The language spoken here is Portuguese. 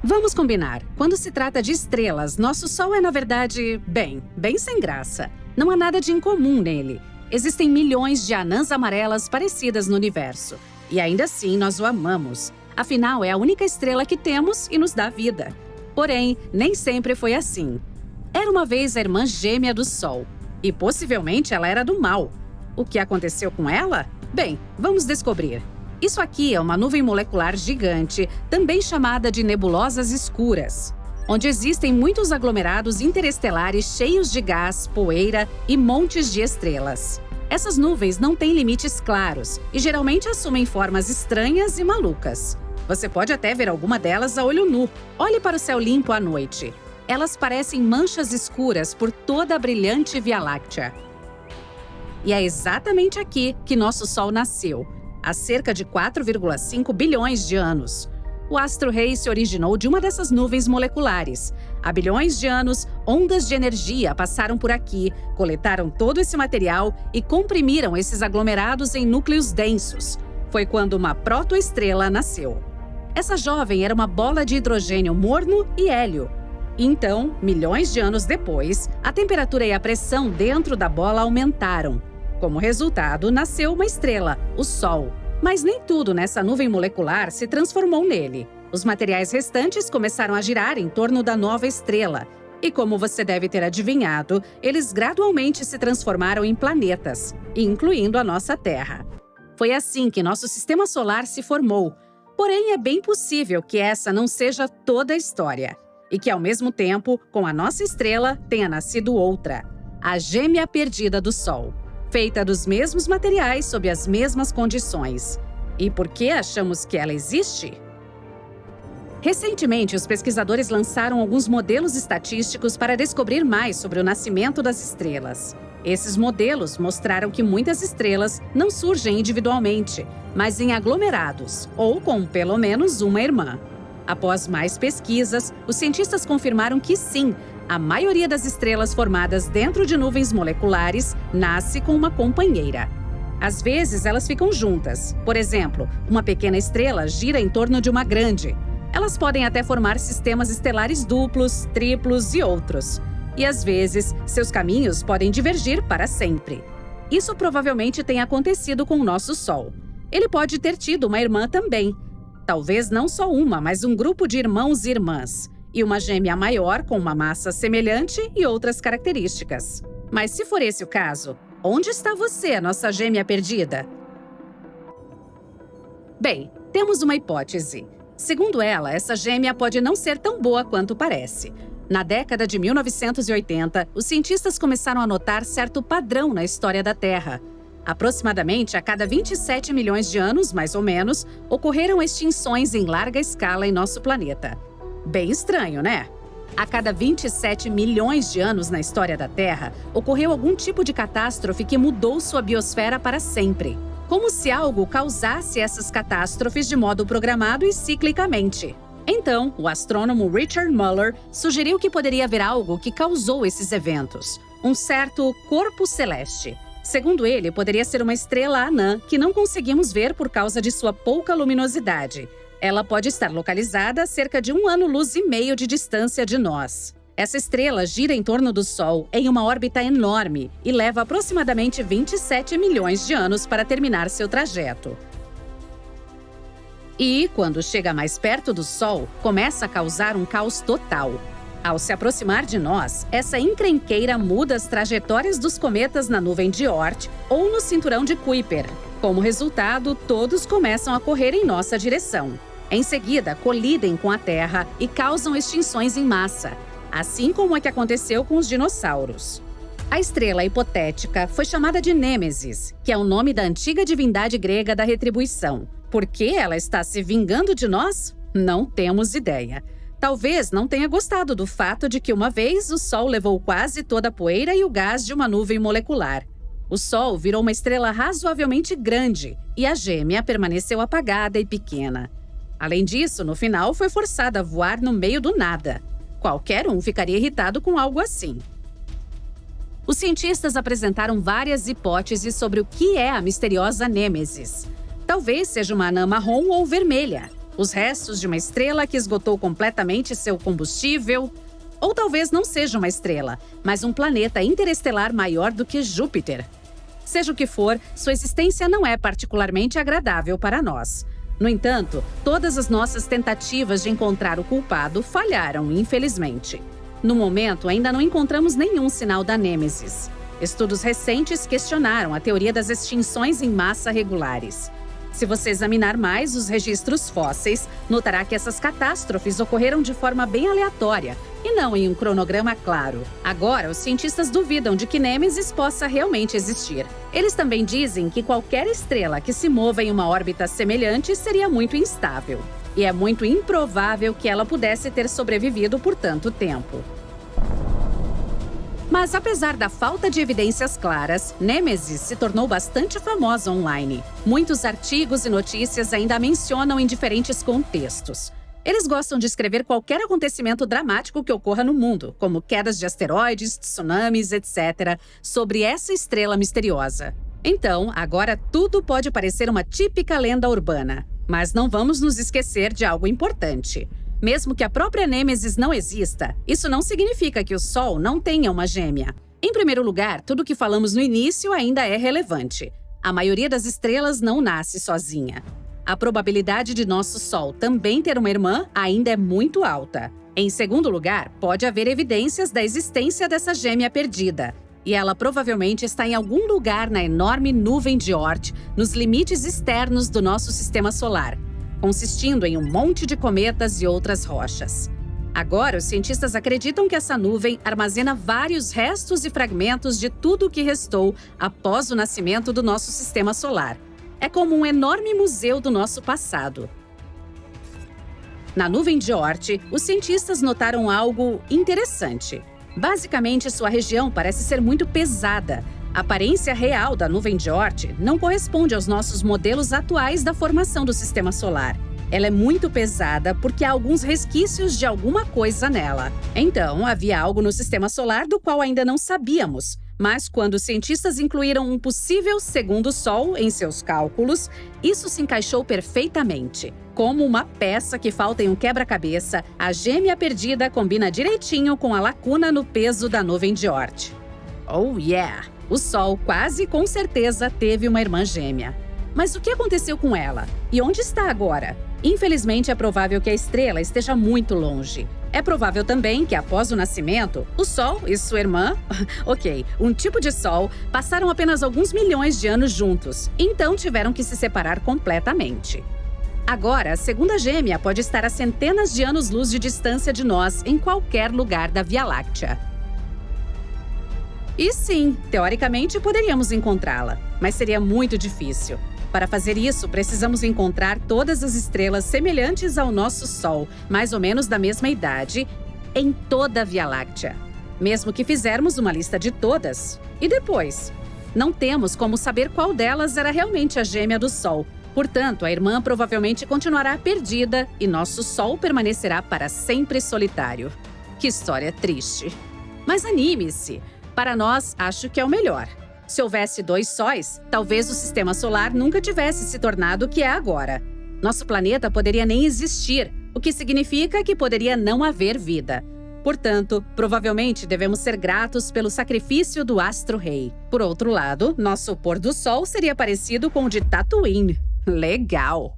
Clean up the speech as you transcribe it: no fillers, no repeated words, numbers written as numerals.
Vamos combinar, quando se trata de estrelas, nosso Sol é, na verdade, bem sem graça. Não há nada de incomum nele. Existem milhões de anãs amarelas parecidas no universo. E ainda assim, nós o amamos. Afinal, é a única estrela que temos e nos dá vida. Porém, nem sempre foi assim. Era uma vez a irmã gêmea do Sol. E possivelmente ela era do mal. O que aconteceu com ela? Bem, vamos descobrir. Isso aqui é uma nuvem molecular gigante, também chamada de nebulosas escuras, onde existem muitos aglomerados interestelares cheios de gás, poeira e montes de estrelas. Essas nuvens não têm limites claros e geralmente assumem formas estranhas e malucas. Você pode até ver alguma delas a olho nu. Olhe para o céu limpo à noite. Elas parecem manchas escuras por toda a brilhante Via Láctea. E é exatamente aqui que nosso Sol nasceu, há cerca de 4,5 bilhões de anos. O astro-rei se originou de uma dessas nuvens moleculares. Há bilhões de anos, ondas de energia passaram por aqui, coletaram todo esse material e comprimiram esses aglomerados em núcleos densos. Foi quando uma protoestrela nasceu. Essa jovem era uma bola de hidrogênio morno e hélio. Então, milhões de anos depois, a temperatura e a pressão dentro da bola aumentaram. Como resultado, nasceu uma estrela, o Sol. Mas nem tudo nessa nuvem molecular se transformou nele. Os materiais restantes começaram a girar em torno da nova estrela. E como você deve ter adivinhado, eles gradualmente se transformaram em planetas, incluindo a nossa Terra. Foi assim que nosso sistema solar se formou. Porém, é bem possível que essa não seja toda a história. E que, ao mesmo tempo, com a nossa estrela, tenha nascido outra, a gêmea perdida do Sol. Feita dos mesmos materiais sob as mesmas condições. E por que achamos que ela existe? Recentemente, os pesquisadores lançaram alguns modelos estatísticos para descobrir mais sobre o nascimento das estrelas. Esses modelos mostraram que muitas estrelas não surgem individualmente, mas em aglomerados, ou com pelo menos uma irmã. Após mais pesquisas, os cientistas confirmaram que sim, a maioria das estrelas formadas dentro de nuvens moleculares nasce com uma companheira. Às vezes, elas ficam juntas. Por exemplo, uma pequena estrela gira em torno de uma grande. Elas podem até formar sistemas estelares duplos, triplos e outros. E às vezes, seus caminhos podem divergir para sempre. Isso provavelmente tem acontecido com o nosso Sol. Ele pode ter tido uma irmã também. Talvez não só uma, mas um grupo de irmãos e irmãs. E uma gêmea maior com uma massa semelhante e outras características. Mas se for esse o caso, onde está você, nossa gêmea perdida? Bem, temos uma hipótese. Segundo ela, essa gêmea pode não ser tão boa quanto parece. Na década de 1980, os cientistas começaram a notar certo padrão na história da Terra. Aproximadamente a cada 27 milhões de anos, mais ou menos, ocorreram extinções em larga escala em nosso planeta. Bem estranho, né? A cada 27 milhões de anos na história da Terra, ocorreu algum tipo de catástrofe que mudou sua biosfera para sempre. Como se algo causasse essas catástrofes de modo programado e ciclicamente. Então, o astrônomo Richard Muller sugeriu que poderia haver algo que causou esses eventos. Um certo corpo celeste. Segundo ele, poderia ser uma estrela anã que não conseguimos ver por causa de sua pouca luminosidade. Ela pode estar localizada a cerca de 1,5 anos de distância de nós. Essa estrela gira em torno do Sol em uma órbita enorme e leva aproximadamente 27 milhões de anos para terminar seu trajeto. E, quando chega mais perto do Sol, começa a causar um caos total. Ao se aproximar de nós, essa encrenqueira muda as trajetórias dos cometas na nuvem de Oort ou no cinturão de Kuiper. Como resultado, todos começam a correr em nossa direção. Em seguida, colidem com a Terra e causam extinções em massa, assim como é que aconteceu com os dinossauros. A estrela hipotética foi chamada de Nêmesis, que é o nome da antiga divindade grega da retribuição. Por que ela está se vingando de nós? Não temos ideia. Talvez não tenha gostado do fato de que uma vez o Sol levou quase toda a poeira e o gás de uma nuvem molecular. O Sol virou uma estrela razoavelmente grande e a gêmea permaneceu apagada e pequena. Além disso, no final foi forçada a voar no meio do nada. Qualquer um ficaria irritado com algo assim. Os cientistas apresentaram várias hipóteses sobre o que é a misteriosa Nêmesis. Talvez seja uma anã marrom ou vermelha. Os restos de uma estrela que esgotou completamente seu combustível? Ou talvez não seja uma estrela, mas um planeta interestelar maior do que Júpiter. Seja o que for, sua existência não é particularmente agradável para nós. No entanto, todas as nossas tentativas de encontrar o culpado falharam, infelizmente. No momento, ainda não encontramos nenhum sinal da Nêmesis. Estudos recentes questionaram a teoria das extinções em massa regulares. Se você examinar mais os registros fósseis, notará que essas catástrofes ocorreram de forma bem aleatória e não em um cronograma claro. Agora, os cientistas duvidam de que Nêmesis possa realmente existir. Eles também dizem que qualquer estrela que se mova em uma órbita semelhante seria muito instável. E é muito improvável que ela pudesse ter sobrevivido por tanto tempo. Mas apesar da falta de evidências claras, Nêmesis se tornou bastante famosa online. Muitos artigos e notícias ainda a mencionam em diferentes contextos. Eles gostam de escrever qualquer acontecimento dramático que ocorra no mundo, como quedas de asteroides, tsunamis, etc., sobre essa estrela misteriosa. Então, agora tudo pode parecer uma típica lenda urbana. Mas não vamos nos esquecer de algo importante. Mesmo que a própria Nêmesis não exista, isso não significa que o Sol não tenha uma gêmea. Em primeiro lugar, tudo o que falamos no início ainda é relevante. A maioria das estrelas não nasce sozinha. A probabilidade de nosso Sol também ter uma irmã ainda é muito alta. Em segundo lugar, pode haver evidências da existência dessa gêmea perdida. E ela provavelmente está em algum lugar na enorme nuvem de Oort, nos limites externos do nosso sistema solar, consistindo em um monte de cometas e outras rochas. Agora, os cientistas acreditam que essa nuvem armazena vários restos e fragmentos de tudo o que restou após o nascimento do nosso sistema solar. É como um enorme museu do nosso passado. Na nuvem de Oort, os cientistas notaram algo interessante. Basicamente, sua região parece ser muito pesada. A aparência real da nuvem de Oort não corresponde aos nossos modelos atuais da formação do sistema solar. Ela é muito pesada porque há alguns resquícios de alguma coisa nela. Então, havia algo no sistema solar do qual ainda não sabíamos. Mas quando os cientistas incluíram um possível segundo Sol em seus cálculos, isso se encaixou perfeitamente. Como uma peça que falta em um quebra-cabeça, a gêmea perdida combina direitinho com a lacuna no peso da nuvem de Oort. Oh yeah! O Sol quase com certeza teve uma irmã gêmea. Mas o que aconteceu com ela? E onde está agora? Infelizmente, é provável que a estrela esteja muito longe. É provável também que, após o nascimento, o Sol e sua irmã, um tipo de Sol, passaram apenas alguns milhões de anos juntos, então tiveram que se separar completamente. Agora, a segunda gêmea pode estar a centenas de anos-luz de distância de nós em qualquer lugar da Via Láctea. E sim, teoricamente poderíamos encontrá-la, mas seria muito difícil. Para fazer isso, precisamos encontrar todas as estrelas semelhantes ao nosso Sol, mais ou menos da mesma idade, em toda a Via Láctea. Mesmo que fizermos uma lista de todas. E depois? Não temos como saber qual delas era realmente a gêmea do Sol. Portanto, a irmã provavelmente continuará perdida e nosso Sol permanecerá para sempre solitário. Que história triste. Mas anime-se! Para nós, acho que é o melhor. Se houvesse 2 sóis, talvez o sistema solar nunca tivesse se tornado o que é agora. Nosso planeta poderia nem existir, o que significa que poderia não haver vida. Portanto, provavelmente devemos ser gratos pelo sacrifício do astro-rei. Por outro lado, nosso pôr do sol seria parecido com o de Tatooine. Legal!